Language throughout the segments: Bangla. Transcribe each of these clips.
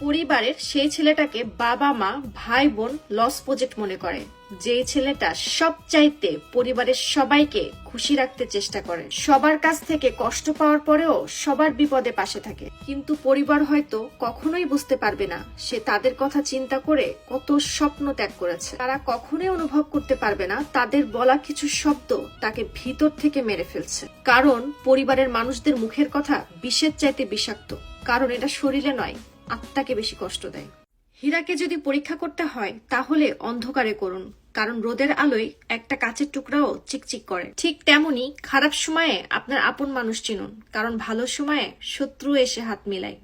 পরিবারের সেই ছেলেটাকে বাবা মা ভাই বোন লস প্রজেক্ট মনে করে, যে ছেলেটা সবচাইতে পরিবারের সবাইকে খুশি রাখতে চেষ্টা করে, সবার কাছ থেকে কষ্ট পাওয়ার পরেও সবার বিপদে পাশে থাকে। কিন্তু পরিবার হয়তো কখনোই বুঝতে পারবে না সে তাদের কথা চিন্তা করে কত স্বপ্ন ত্যাগ করেছে। তারা কখনোই অনুভব করতে পারবে না তাদের বলা কিছু শব্দ তাকে ভিতর থেকে মেরে ফেলছে। কারণ পরিবারের মানুষদের মুখের কথা বিষের চাইতে বিষাক্ত, কারণ এটা শরীরে নয়, আত্মাকে বেশি কষ্ট দেয়। হীরাকে যদি পরীক্ষা করতে হয় তাহলে অন্ধকারে করুন, কারণ রোদের আলোয় একটা কাচের টুকরাও চিকচিক করে। ঠিক তেমনি খারাপ সময়ে আপনার আপন মানুষ চিনুন, কারণ ভালো সময়ে শত্রু এসে হাত মিলায়।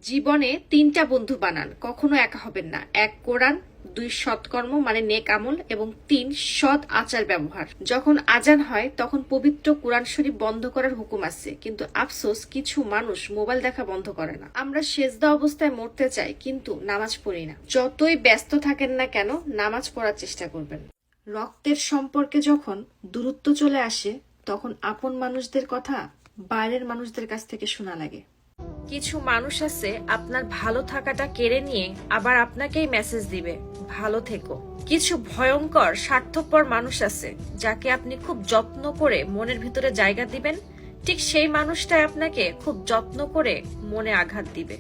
জীবনে 3টা বন্ধু বানান, কখনো একা হবেন না। 1 কোরআন, 2 সৎকর্ম মানে নেক আমল, এবং 3 সৎ আচার ব্যবহার। যখন আজান হয় তখন পবিত্র কোরআন শরীফ বন্ধ করার হুকুম আছে, কিন্তু আফসোস কিছু মানুষ মোবাইল দেখা বন্ধ করে না। আমরা সেজদা অবস্থায় মরতে চাই কিন্তু নামাজ পড়ি না। যতই ব্যস্ত থাকেন না কেন নামাজ পড়ার চেষ্টা করবেন। রক্তের সম্পর্কে যখন দূরত্ব চলে আসে তখন আপন মানুষদের কথা বাইরের মানুষদের কাছ থেকে শোনা লাগে। কিছু মানুষ আছে আপনার ভালো থাকাটা কেড়ে নিয়ে আবার আপনাকেই মেসেজ দিবে ভালো থেকো। কিছু ভয়ঙ্কর স্বার্থপর মানুষ আছে যাকে আপনি খুব যত্ন করে মনের ভিতরে জায়গা দিবেন, ঠিক সেই মানুষটাই আপনাকে খুব যত্ন করে মনে আঘাত দিবে।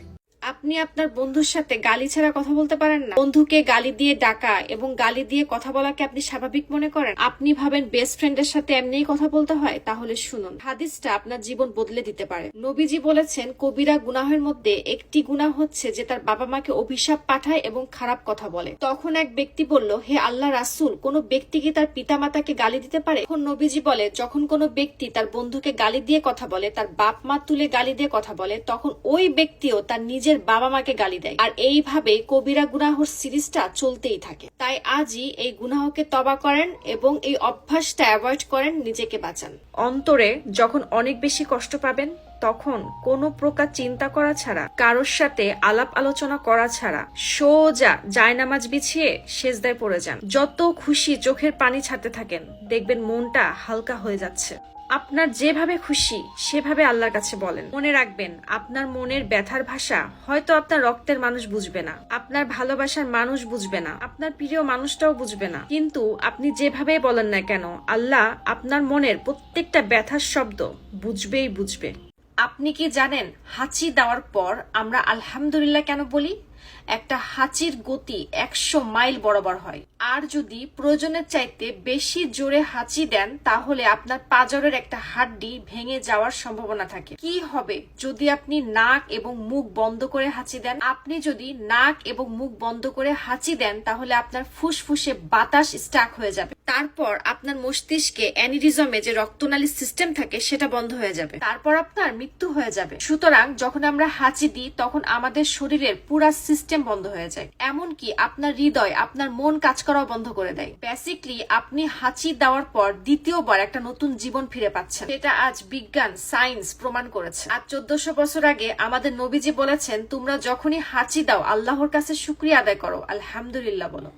আপনি আপনার বন্ধুর সাথে গালি ছাড়া কথা বলতে পারেন না। বন্ধুকে গালি দিয়ে ডাকা এবং গালি দিয়ে কথা বলাকে আপনি স্বাভাবিক মনে করেন। আপনি ভাবেন বেস্ট ফ্রেন্ডের সাথে এমনিই কথা বলতে হয়, তাহলে শুনুন, হাদিসটা আপনার জীবন বদলে দিতে পারে। নবীজি বলেছেন কবিরা গুনাহের মধ্যে একটি গুনাহ হচ্ছে যে তার বাবা মাকে অভিশাপ পাঠায় এবং খারাপ কথা বলে। তখন এক ব্যক্তি বলল, হে আল্লাহ রাসূল, কোন ব্যক্তি কি তার পিতামাতাকে গালি দিতে পারে? তখন নবীজি বলে, যখন কোন ব্যক্তি তার বন্ধুকে গালি দিয়ে কথা বলে, তার বাপ মা তুলে গালি দিয়ে কথা বলে, তখন ওই ব্যক্তিও তার নিজের বাবা মাকে গালি দেয়। আর এইভাবে কবিরা গুনাহর সিরিজটা চলতেই থাকে। তাই আজই এই গুনাহকে তওবা করেন এবং এই অভ্যাসটা অ্যাভয়েড করেন, নিজেকে বাঁচান। অন্তরে যখন অনেক বেশি কষ্ট পাবেন তখন কোনো প্রকার চিন্তা করা ছাড়া, কারোর সাথে আলাপ আলোচনা করা ছাড়া সোজা জায়নামাজ বিছিয়ে সেজদায় পড়ে যান। যত খুশি চোখের পানি ছাড়তে থাকেন, দেখবেন মনটা হালকা হয়ে যাচ্ছে। আপনার যেভাবে খুশি সেভাবে আল্লাহর কাছে বলেন। মনে রাখবেন, আপনার মনের ব্যথার ভাষা হয়তো আপনার রক্তের মানুষ বুঝবে না, আপনার ভালোবাসার মানুষ বুঝবে না, আপনার প্রিয় মানুষটাও বুঝবে না, কিন্তু আপনি যেভাবে বলেন না কেন আল্লাহ আপনার মনের প্রত্যেকটা ব্যথার শব্দ বুঝবেই বুঝবে। আপনি কি জানেন হাঁচি দেওয়ার পর আমরা আলহামদুলিল্লাহ কেন বলি? একটা হাঁচির গতি 100 মাইল বরাবর হয়। আর যদি প্রয়োজনের চাইতে বেশি জোরে হাঁচি দেন তাহলে আপনার পাঁজরের একটা হাড্ডি ভেঙে যাওয়ার সম্ভাবনা থাকে। কি হবে যদি আপনি নাক এবং মুখ বন্ধ করে হাঁচি দেন? আপনি যদি নাক এবং মুখ বন্ধ করে হাঁচি দেন তাহলে আপনার ফুসফুসে বাতাস স্টাক হয়ে যাবে। তারপর আপনার মস্তিষ্কে অ্যানিরিজমে যে রক্তনালী সিস্টেম থাকে সেটা বন্ধ হয়ে যাবে, তারপর আপনার মৃত্যু হয়ে যাবে। সুতরাং যখন আমরা হাঁচি দিই তখন আমাদের শরীরের পুরা সিস্টেম বন্ধ হয়ে যায়, এমনকি আপনার হৃদয়, আপনার মন কাজ করাও বন্ধ করে দেয়। বেসিক্যালি আপনি হাঁচি দেওয়ার পর দ্বিতীয়বার একটা নতুন জীবন ফিরে পাচ্ছেন। এটা আজ বিজ্ঞান, সায়েন্স প্রমাণ করেছে। আজ 1400 বছর আগে আমাদের নবীজি বলেছেন, তোমরা যখনই হাঁচি দাও আল্লাহর কাছে শুকরিয়া আদায় করো, আলহামদুলিল্লাহ বলো।